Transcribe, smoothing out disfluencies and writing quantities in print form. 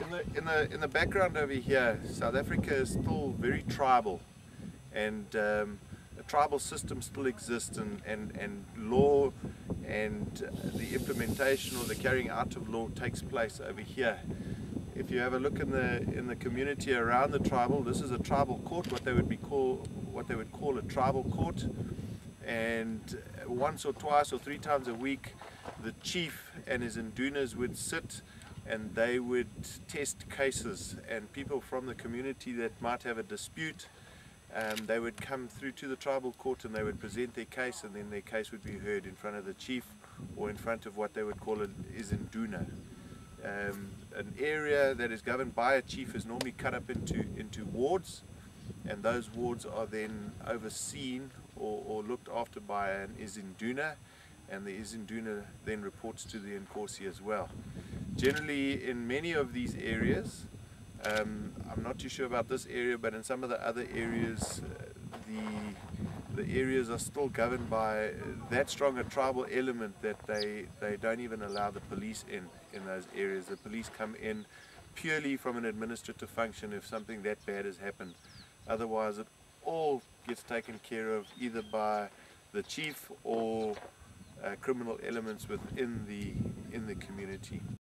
In the background over here, South Africa is still very tribal, and a tribal system still exists, and law and the implementation or the carrying out of law takes place over here. If you have a look in the community around the tribal, this is a tribal court, what they would call a tribal court, and once or twice or 3 times a week the chief and his indunas would sit and they would test cases, and people from the community that might have a dispute, they would come through to the tribal court and they would present their case, and then their case would be heard in front of the chief or in front of what they would call an induna. An area that is governed by a chief is normally cut up into wards, and those wards are then overseen or looked after by an izinduna, and the izinduna then reports to the inkosi as well. Generally, in many of these areas, I'm not too sure about this area, but in some of the other areas, the areas are still governed by that strong a tribal element that they don't even allow the police in those areas. The police come in purely from an administrative function if something that bad has happened. Otherwise, it all gets taken care of either by the chief or criminal elements within the community.